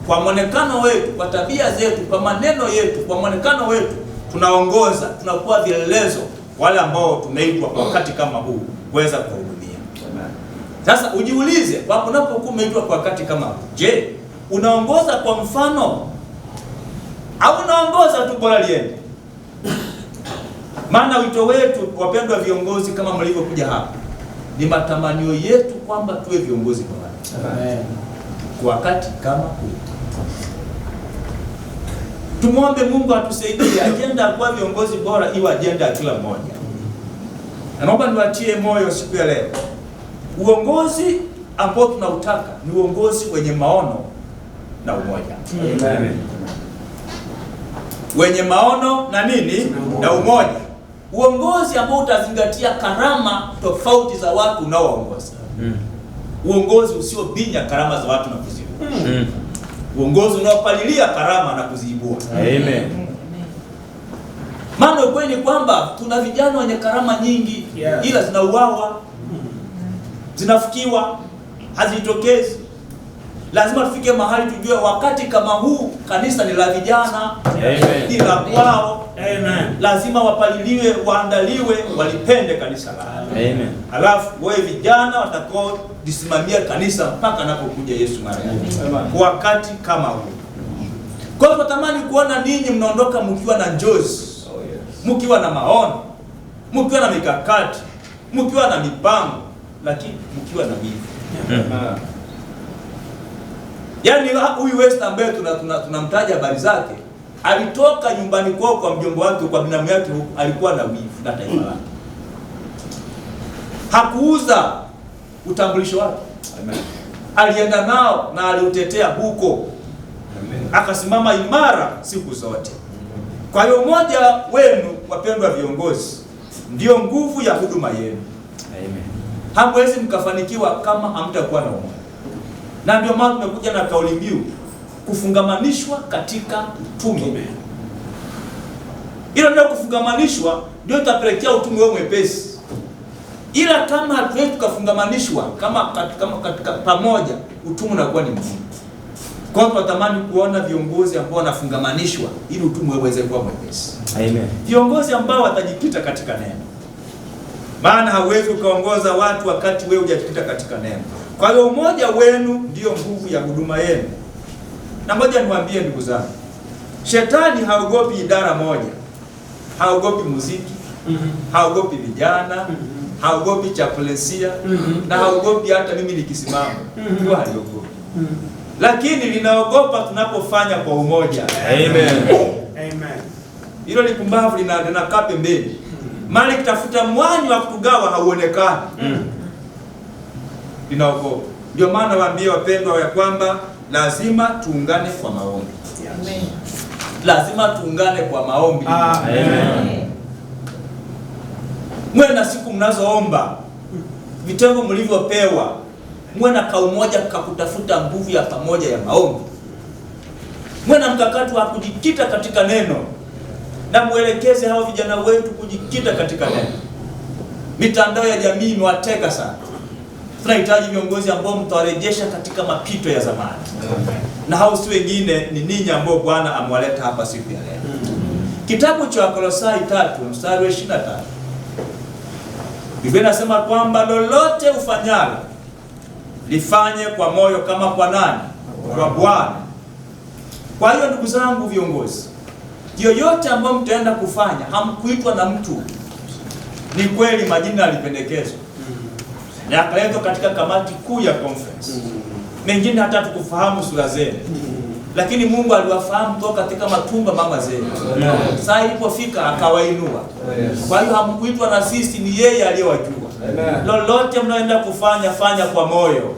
Kwa mwonekano wetu, kwa tabia zetu, kwa maneno yetu, kwa mwonekano wetu tunaongoza, tunakuwa vielelezo wale ambao tumeitwa kwa wakati kama huu kuweza kuhudumia. Sasa ujiulize, kwa unapokuwa umeitwa kwa wakati kama huu, je, unaongoza kwa mfano au unaongoza tu bora liende? Maana wito wetu wapendwa viongozi, kama mlivyokuja hapa, ni matamanio yetu kwamba tuwe viongozi bora. Amen. Kwa wakati kama huu tumwombe Mungu atusaidie ajenda ya kuwa viongozi bora iwe ajenda ya kila mmoja. Na naomba niwatie moyo siku ya leo, uongozi ambao tunautaka ni uongozi wenye maono na umoja. Amen. Wenye maono na nini? Na umoja. Uongozi ambao utazingatia karama tofauti za watu unaoongoza. Uongozi usiobinya karama za watu na kuziibua. Uongozi unaopalilia karama na kuziibua. Amen. Maana ukweli ni kwamba tuna vijana wenye karama nyingi, ila zinauawa, zinafukiwa, hazitokezi. Lazima tufike mahali tujue wakati kama huu kanisa ni la vijana. Amen. Ni la kwao. Amen. Lazima wapaliliwe, waandaliwe, walipende kanisa lao. Amen. Alafu wewe vijana watakao lisimamia kanisa mpaka anapokuja Yesu mara ya pili. Kwa wakati kama huu. Kwa hiyo natamani kuona ninyi mnaondoka mkiwa na njozi, mkiwa na maono, mkiwa na mikakati, mkiwa na mipango, lakini mkiwa na wivu. Yaani huyu West ambaye tunamtaja habari zake, alitoka nyumbani kwao kwa mjomba wake, kwa binamu yake, alikuwa na wivu na taifa lake. Hakuuza utambulisho wake. Amen. Alienda nao na aliutetea huko. Amen. Akasimama imara siku zote. Kwa hiyo mmoja wenu, wapendwa viongozi, ndio nguvu ya huduma yenu. Amen. Hamwezi mkafanikiwa kama hamtakuwa na umoja. Na ndio maana tumekuja na kauli mbiu, kufungamanishwa katika utume. Ila ndio kufungamanishwa ndio itapelekea utume wewe mwepesi. Ila kama hatuwezi tukafungamanishwa katika pamoja, utume unakuwa ni mgumu. Kwa hiyo tunatamani kuona viongozi ambao wanafungamanishwa ili utume uweze kuwa mwepesi. Amen. Viongozi ambao watajikita katika neno. Maana hauwezi ukaongoza watu wakati wewe hujajikita katika neno. Kwa hiyo umoja wenu ndio nguvu ya huduma yenu. Na ngoja niwaambie ndugu zangu, Shetani haogopi idara moja. Haogopi muziki, haogopi vijana, haogopi chaplainsia, na haogopi hata mimi nikisimama. Ndio haliogopi. Lakini linaogopa tunapofanya kwa umoja. Amen. Amen. Hilo lipumbavu linakaa pembeni. Mali kitafuta mwanya wa kutugawa hauonekani. Linaogopa. Ndio maana waambie wapendwa ya kwamba lazima tuungane kwa maombi. Amen. Lazima tuungane kwa maombi. Amen. Mwe na siku mnazoomba, vitengo mlivyopewa, mwe na kaumoja kakutafuta nguvu ya pamoja ya maombi. Mwe na mkakati wa kujikita katika neno, na muelekeze hao vijana wetu kujikita katika neno. Mitandao ya jamii imewateka sana. Tunahitaji viongozi ambao mtawarejesha katika mapito ya zamani. Na hao si wengine ni ninyi ambao Bwana amewaleta hapa siku ya leo. Kitabu cha Wakolosai 3 mstari wa 23. Biblia inasema kwamba lolote ufanyalo lifanye kwa moyo kama kwa nani? Kwa Bwana. Kwa hiyo ndugu zangu viongozi, yoyote ambayo mtaenda kufanya, hamkuitwa na mtu. Ni kweli majina yalipendekezwa na yakaletwa katika kamati kuu ya conference. Mengine hata tukufahamu sura zenu. Lakini Mungu aliwafahamu toka katika matumba mama zenu. Saa ilipofika akawainua. Kwa hiyo hamkuitwa na sisi, ni yeye aliyewajua. Lolote mnaenda kufanya, fanya kwa moyo.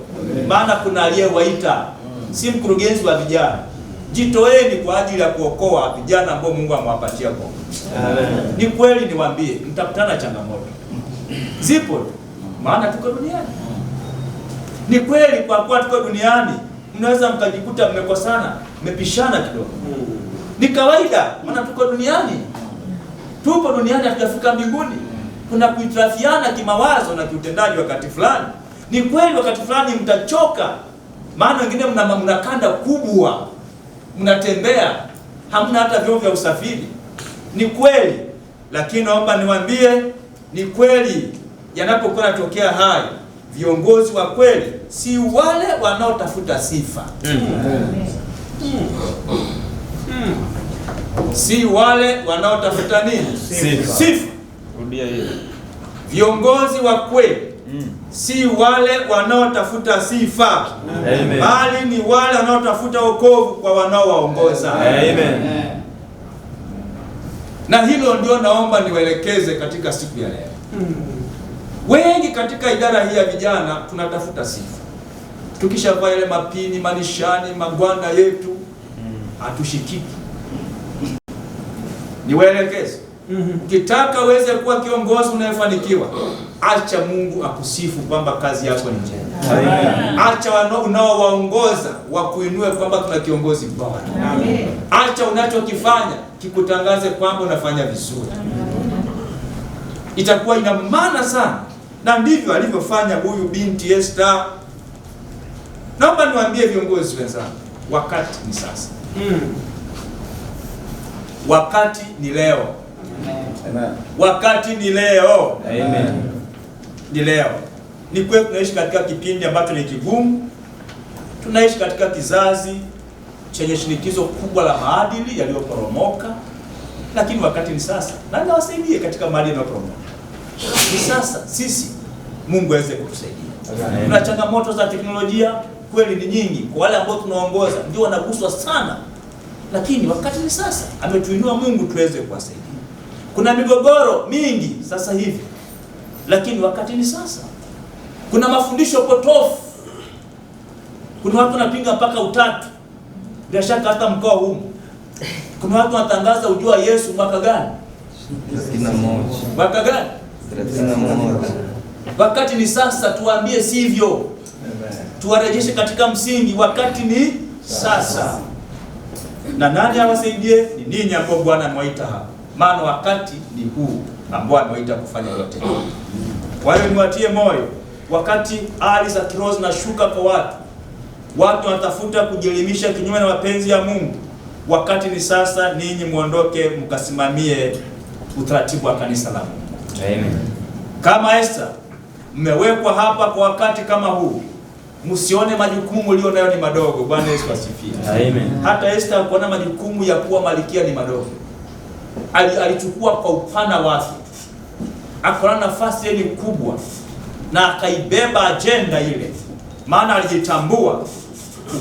Maana kuna aliyewaita, si mkurugenzi wa vijana. Jitoeni kwa ajili ya kuokoa vijana ambao Mungu amewapatia kwa. Ni kweli niwaambie, mtakutana changamoto. Zipo tu. Maana tuko duniani. Ni kweli kwa kuwa tuko duniani, mnaweza mkajikuta mmekosana, mmepishana kidogo. Ni kawaida, maana tuko duniani. Tupo duniani, hatujafika mbinguni. Kuna kuitarafiana kimawazo na kiutendaji wakati fulani. Ni kweli wakati fulani mtachoka. Maana wengine mna kanda kubwa. Mnatembea, hamna hata vyombo vya usafiri. Ni kweli, lakini naomba niwaambie, ni kweli yanapokuwa yanatokea haya, viongozi wa kweli si wale wanaotafuta sifa. Si wale wanaotafuta nini? Sifa. Rudia hiyo. Viongozi wa kweli si wale wanaotafuta sifa. Amen. Bali ni wale wanaotafuta wokovu kwa wanaowaongoza. Amen. Na hilo ndio naomba niwaelekeze katika siku ya leo. Wengi katika idara hii ya vijana tunatafuta sifa. Tukishavaa ile mapini, manishani, magwanda yetu, hatushikiki. Niwaelekeze. Ukitaka uweze kuwa kiongozi unayefanikiwa, acha Mungu akusifu kwamba kazi yako ni njema. Acha unaowaongoza wakuinue kwamba tuna kiongozi bora. Acha unachokifanya kikutangaze kwamba unafanya vizuri. Itakuwa ina maana sana. Na ndivyo alivyofanya huyu binti Esther. Naomba niwaambie viongozi wenzangu, wakati ni sasa. Wakati ni leo. Amen. Wakati ni leo. Amen. ni leo. Ni kweli tunaishi katika kipindi ambacho ni kigumu. Tunaishi katika kizazi chenye shinikizo kubwa la maadili yaliyoporomoka, lakini wakati ni sasa. Na nawasaidie katika maadili yanayoporomoka. Ni sasa sisi Mungu aweze kutusaidia. Kuna changamoto za teknolojia kweli ni nyingi. Kwa wale ambao tunaongoza ndio wanaguswa sana. Lakini wakati ni sasa. Ametuinua Mungu tuweze kuwasaidia. Kuna migogoro mingi sasa hivi. Lakini wakati ni sasa. Kuna mafundisho potofu. Kuna watu wanapinga mpaka utatu. Bila shaka hata mkoa huu. Kuna watu wanatangaza ujua Yesu mwaka gani? 31. Mwaka gani? 31. Wakati ni sasa, tuambie sivyo. Tuwarejeshe katika msingi, wakati ni sasa. Na nani awasaidie? Ni ninyi ambao Bwana amewaita hapa. Maana wakati ni huu ambao amewaita kufanya yote. Kwa hiyo niwatie moyo, wakati hali za kiroho zinashuka kwa watu wanatafuta kujielimisha kinyume na mapenzi ya Mungu. Wakati ni sasa, ninyi muondoke mkasimamie utaratibu wa kanisa la Mungu. Amen. Kama Esther, mmewekwa hapa kwa wakati kama huu. Msione majukumu mlio nayo ni madogo. Bwana Yesu asifiwe. Amen. Hata Esther hakuona majukumu ya kuwa malkia ni madogo. Alichukua kwa upana wake. Akaona nafasi ile kubwa na akaibeba agenda ile. Maana alijitambua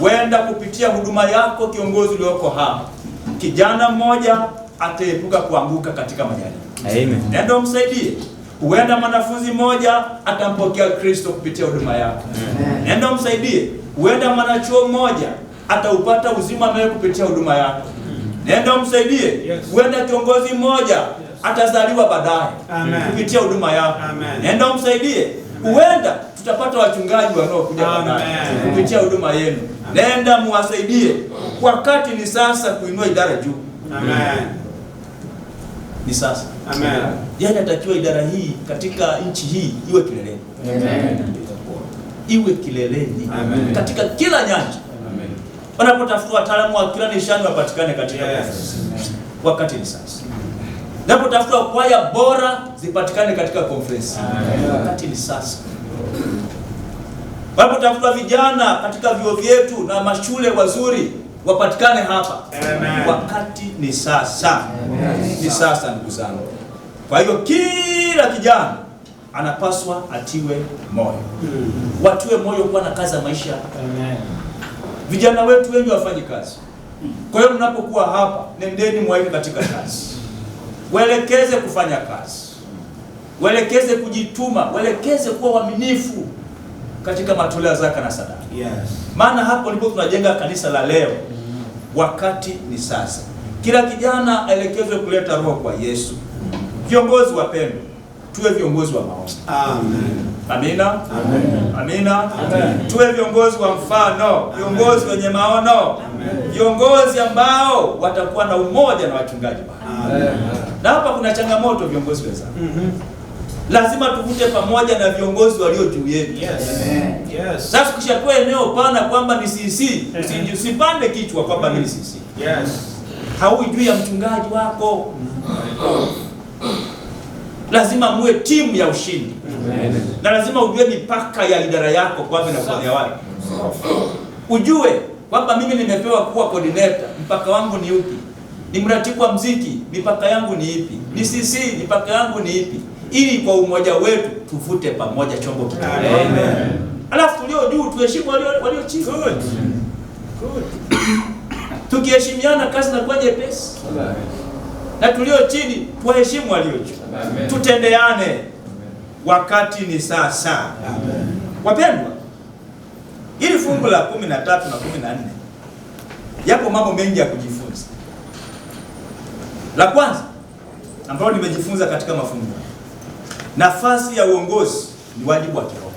huenda kupitia huduma yako kiongozi ulioko hapa, kijana mmoja ataepuka kuanguka katika majaribu. Amen. Nenda msaidie. Huenda mwanafunzi mmoja atampokea Kristo kupitia huduma yako. Nenda msaidie. Huenda mwanachuo mmoja ataupata uzima wa milele kupitia huduma yako. Nenda msaidie. Huenda kiongozi mmoja atazaliwa baadaye kupitia huduma yako. Nenda msaidie. Huenda tutapata wachungaji wanaokuja baadaye kupitia huduma yenu. Nenda muwasaidie. Wakati ni sasa kuinua idara juu. Amen. Ni sasa. Amen. Yaani natakiwa idara hii katika nchi hii iwe kileleni. Amen. Iwe kileleni. Amen. Katika kila nyanja. Amen. Wanapotafuta wataalamu wa kila nishani wapatikane katika wakati ni sasa. Wanapotafuta kwaya bora zipatikane katika conference. Wakati ni sasa. Wanapotafuta vijana katika vyuo vyetu na mashule wazuri wapatikane hapa. Amen. Wakati ni sasa. Amen. Ni sasa ndugu zangu. Kwa hiyo kila kijana anapaswa atiwe moyo. Watiwe moyo kuwa na kazi ya maisha. Amen. Vijana wetu wengi wafanye kazi. Kwa hiyo mnapokuwa hapa, nendeni mwaive katika kazi. Waelekeze kufanya kazi. Waelekeze kujituma, waelekeze kuwa waaminifu katika matoleo ya zaka na sadaka. Yes. Maana hapo ndipo tunajenga kanisa la leo. Wakati ni sasa. Kila kijana aelekezwe kuleta roho kwa Yesu. Viongozi wapendwa, tuwe viongozi wa maono. Amen. Amina. Amen. Amina. Amen. Tuwe viongozi wa mfano, viongozi wenye maono. Amen. Viongozi ambao watakuwa na umoja na wachungaji wao. Amen. Na hapa kuna changamoto viongozi wenzangu. Lazima tuvute pamoja na viongozi walio juu yetu. Yes. Yes. Sasa ukishakuwa eneo pana kwamba ni CC, usipande kichwa kwamba mimi ni CC. Yes. Haui juu ya mchungaji wako. Lazima muwe timu ya ushindi. Amen. Na lazima ujue mipaka ya idara yako kwamba inafanya wapi. Ujue kwamba mimi nimepewa kuwa coordinator, mpaka wangu ni upi? Ni mratibu wa muziki, mipaka yangu ni ipi? Ni CC, mipaka yangu ni ipi? Ili kwa umoja wetu tuvute pamoja chombo kimoja. Amen. Alafu tulio juu tuheshimu walio chini. Good. Tukiheshimiana kazi inakuwa nyepesi. Na tulio chini tuheshimu walio juu. Tutendeane. Amen. Wakati ni sasa. Amen. Wapendwa, ili fungu la 13 na 14 yapo mambo mengi ya kujifunza. La kwanza ambalo nimejifunza katika mafunzo, nafasi ya uongozi ni wajibu wa kiroho.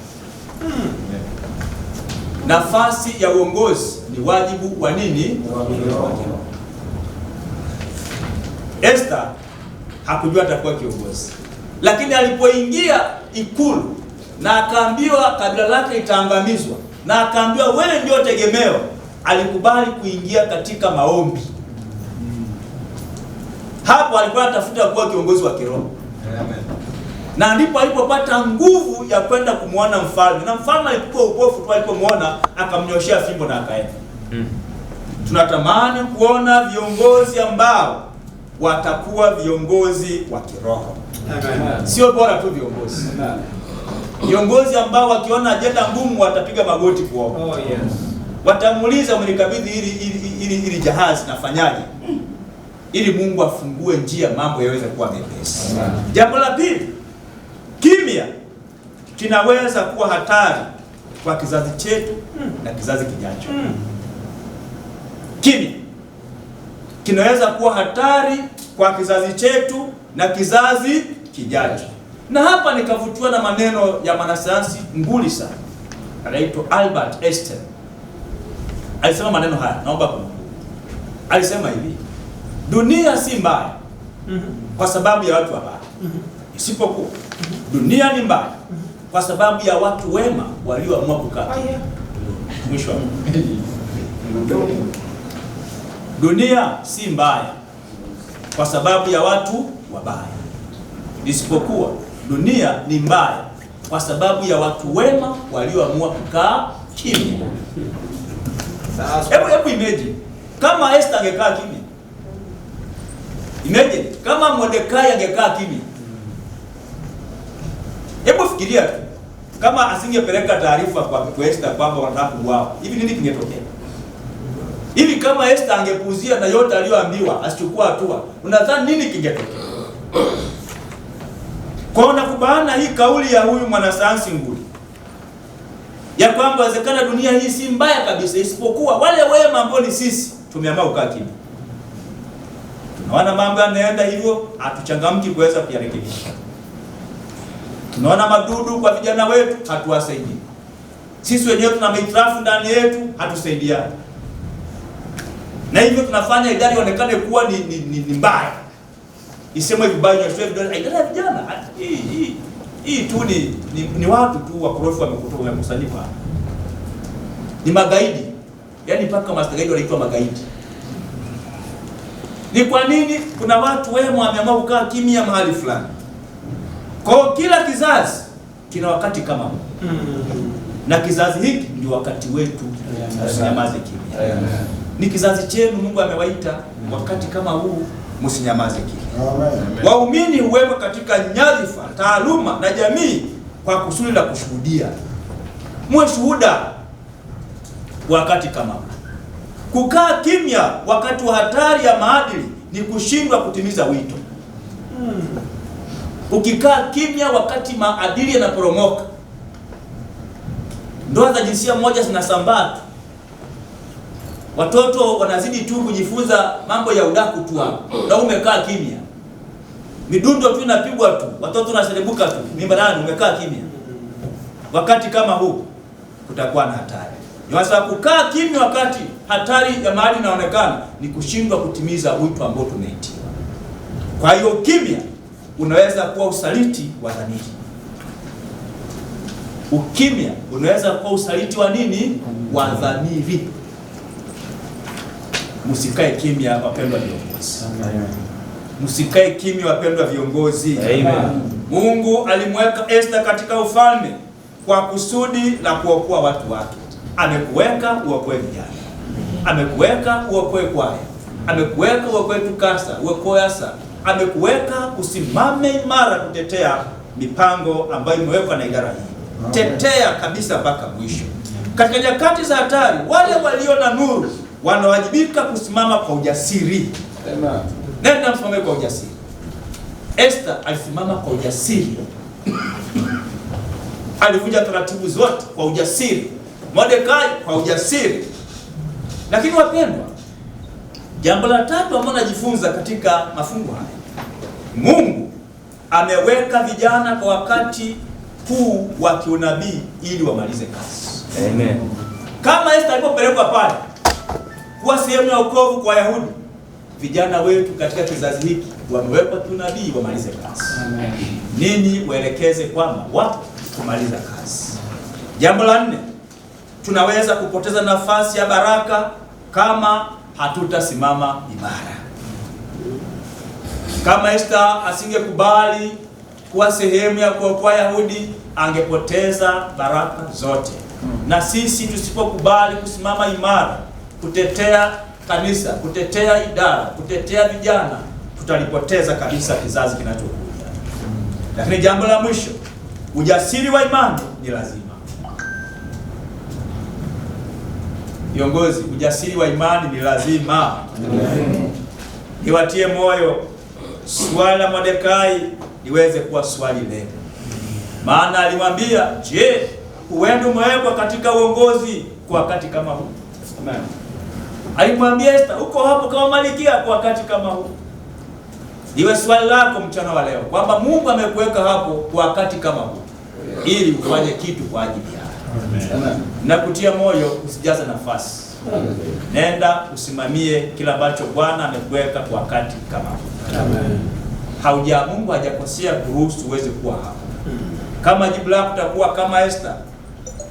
Nafasi ya uongozi ni wajibu wa nini? Wa kiroho. Esther hakujua atakuwa kiongozi, lakini alipoingia ikulu na akaambiwa kabila lake itaangamizwa na akaambiwa wewe ndio tegemeo, alikubali kuingia katika maombi. Hapo alikuwa anatafuta kuwa kiongozi wa kiroho. Amen. na ndipo alipopata nguvu ya kwenda kumwona mfalme, na mfalme alipigwa upofu tu alipomwona, akamnyoshea fimbo na akaenda. Tunatamani kuona viongozi ambao watakuwa viongozi wa kiroho. Sio bora tu viongozi. Viongozi ambao wakiona ajenda ngumu watapiga magoti kuomba. Watamuuliza, mnikabidhi ili jahazi nafanyaje? Ili Mungu afungue njia, mambo yaweze kuwa mepesi. Jambo la pili, kimya kinaweza kuwa hatari kwa kizazi chetu na kizazi kijacho. Kimya kinaweza kuwa hatari kwa kizazi chetu na kizazi kijacho. Na hapa nikavutiwa na maneno ya mwanasayansi nguli sana, anaitwa Albert Einstein. Alisema maneno haya, naomba kunukuu. Alisema hivi: dunia si mbaya kwa sababu ya watu wabaya, isipokuwa dunia ni mbaya kwa sababu ya watu wema walioamua kukaa. Mwisho. Dunia si mbaya kwa sababu ya watu wabaya, isipokuwa dunia ni mbaya kwa sababu ya watu wema walioamua kukaa kimya. Hebu imagine kama Esther angekaa kimya. Imagine kama Mordekai angekaa kimya. Hebu fikiria tu, kama asingepeleka taarifa kwa Esther kwamba wanataka kuuawa, hivi nini kingetokea? Hivi kama Esther angepuuzia na yote aliyoambiwa, asichukua hatua, unadhani nini kingetokea? Kwa nakubana hii kauli ya huyu mwanasayansi nguli ya kwamba inawezekana dunia hii si mbaya kabisa, isipokuwa wale wema ambao ni sisi tumeamua kukaa kimya. Tunaona mambo yanaenda hivyo, hatuchangamki kuweza kuyarekebisha. Tunaona madudu kwa vijana wetu, hatuwasaidii. Sisi wenyewe tuna mitrafu ndani yetu, hatusaidiani. Na hivyo tunafanya idara ionekane kuwa ni mbaya. Isemwe vibaya nyoshe vidole, idara ya vijana. Hii tu ni watu tu wakorofi wamekusanyika. Ni magaidi. Yaani mpaka magaidi wanaitwa magaidi. Ni kwa nini? Kuna watu wema wameamua kukaa kimya mahali fulani. Kwa kila kizazi kina wakati kama huu. Na kizazi hiki ndio wakati wetu, msinyamaze kimya. Ni kizazi chenu, Mungu amewaita wakati kama huu, msinyamaze kimya. Waumini huwekwa katika nyadhifa, taaluma na jamii kwa kusudi la kushuhudia. Mwe shuhuda wakati kama huu. Kukaa kimya wakati wa hatari ya maadili ni kushindwa kutimiza wito. Ukikaa kimya wakati maadili yanaporomoka, ndoa za jinsia moja zinasambaa, watoto wanazidi tu kujifunza mambo ya udaku tu hapo, na umekaa kimya. Midundo tu inapigwa tu, watoto wanaserebuka tu, mimbarani, umekaa kimya. Wakati kama huu kutakuwa na hatari. Yaweza kukaa kimya wakati hatari ya mahali inaonekana ni kushindwa kutimiza wito ambao tumeitiwa. Kwa hiyo kimya unaweza kuwa usaliti wa dhamiri. Ukimya unaweza kuwa usaliti wa nini? Wa dhamiri. Msikae kimya wapendwa viongozi. Msikae kimya wapendwa viongozi. Amen. Mungu alimweka Esther katika ufalme kwa kusudi la kuokoa watu wake. Amekuweka uokoe vijana. Amekuweka uokoe kwaya. Amekuweka uokoe tukasa, uokoe asa. Amekuweka usimame imara kutetea mipango ambayo imewekwa na idara hii. Tetea kabisa mpaka mwisho. Katika nyakati za hatari, wale walio na nuru wanawajibika kusimama kwa ujasiri. Amen. Nenda msimame kwa ujasiri. Esther alisimama kwa ujasiri. Alivunja taratibu zote kwa ujasiri. Mordekai kwa ujasiri. Lakini wapendwa, jambo la tatu ambalo najifunza katika mafungu haya, Mungu ameweka vijana kwa wakati huu wa kiunabii ili wamalize kazi. Amen. Kama Esther alipopelekwa pale kuwa sehemu ya wokovu kwa Wayahudi, vijana wetu katika kizazi hiki wamewekwa kiunabii wamalize kazi. Amen. Nini waelekeze kwamba wapo kumaliza kazi. Jambo la 4, tunaweza kupoteza nafasi ya baraka kama hatutasimama imara. Kama Esther asingekubali kuwa sehemu ya kuokoa Yahudi, angepoteza baraka zote. Na sisi tusipokubali kusimama imara, kutetea kanisa, kutetea idara, kutetea vijana, tutalipoteza kabisa kizazi kinachokuja. Lakini jambo la mwisho, ujasiri wa imani ni lazima. Viongozi, ujasiri wa imani ni lazima. Niwatie moyo, swali la Mordekai liweze kuwa swali leo. Maana alimwambia, je, huenda umewekwa katika uongozi kwa wakati kama huu? Amen. Alimwambia Esther, uko hapo kama malikia kwa wakati kama huu. Liwe swali lako mchana wa leo, kwamba Mungu amekuweka hapo kwa wakati kama huu, ili ufanye kitu kwa ajili yake. Amen. Na kutia moyo, usijaze nafasi. Amen. Nenda usimamie kila ambacho Bwana amekuweka kwa wakati kama huu. Amen. Mungu hajakosea kuruhusu uweze kuwa hapo. Kama jibu lako utakuwa kama Esther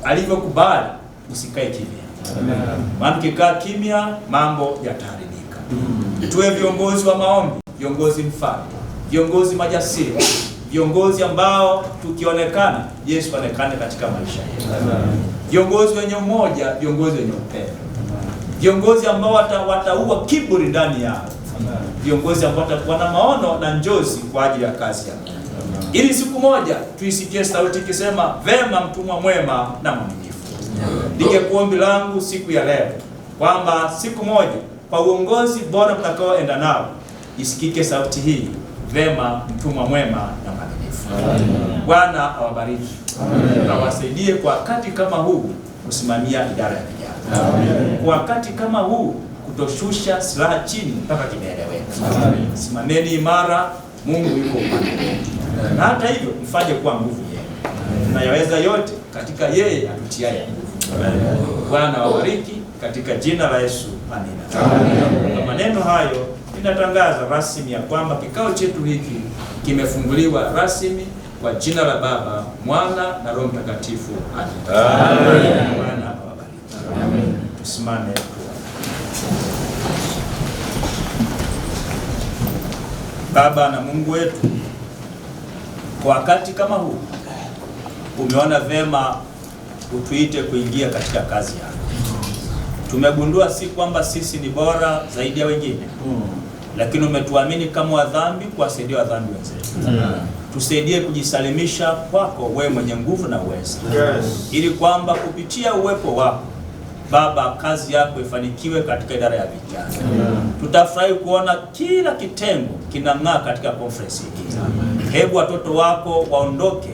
alivyokubali, usikae kimya. Amen. Maana ukikaa kimya, mambo yataharibika. Tuwe viongozi wa maombi, viongozi mfano, viongozi majasiri, viongozi ambao tukionekana Yesu aonekane katika maisha yetu. Viongozi wenye umoja, viongozi wenye upendo, viongozi ambao wataua kiburi ndani yao, viongozi ambao watakuwa na maono na njozi kwa ajili ya kazi yao. Ili siku moja tuisikie sauti ikisema, vema mtumwa mwema na mwaminifu. Ningekuombi langu siku ya leo kwamba siku moja kwa uongozi bora mtakaoenda nao, isikike sauti hii, vema mtumwa mwema na mwaminifu. Bwana awabariki. Na wasaidie kwa wakati kama huu kusimamia idara ya vijana. Kwa wakati kama huu kutoshusha silaha chini mpaka kimeeleweka. Simameni imara, Mungu yuko upande wetu. Na hata hivyo mfanye kuwa nguvu yenu. Tunayaweza yote katika yeye atutiaye nguvu. Bwana awabariki katika jina la Yesu. Amina. Kwa maneno hayo ninatangaza rasmi ya kwamba kikao chetu hiki kimefunguliwa rasmi kwa jina la Baba, Mwana na Roho Mtakatifu. Amina. Bwana awabariki. Amen. Tusimame. Baba na Mungu wetu, kwa wakati kama huu umeona vema utuite kuingia katika kazi yako. Tumegundua si kwamba sisi ni bora zaidi ya wengine, lakini umetuamini kama wadhambi kuwasaidia wadhambi wenzetu. Tusaidie kujisalimisha kwako wewe mwenye nguvu na uwezo. Ili kwamba kupitia uwepo wako Baba, kazi yako ifanikiwe katika idara ya vijana. Tutafurahi kuona kila kitengo kinang'aa katika conference hii. Hebu watoto wako waondoke,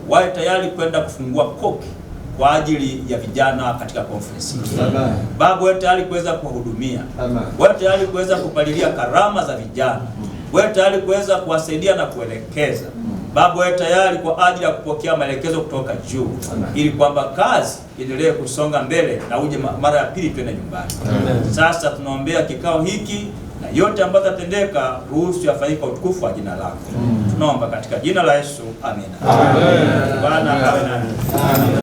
wawe tayari kwenda kufungua koki kwa ajili ya vijana katika conference hii. Baba, wewe tayari kuweza kuwahudumia. Wewe tayari kuweza kupalilia karama za vijana. Wewe tayari kuweza kuwasaidia na kuelekeza. Baba, wewe tayari kwa ajili ya kupokea maelekezo kutoka juu, ili kwamba kazi iendelee kusonga mbele na uje mara ya pili twende nyumbani. Sasa tunaombea kikao hiki na yote ambayo tatendeka, ruhusu yafanyike utukufu wa jina lako. Tunaomba katika jina la Yesu. Amina. Bwana awe nani.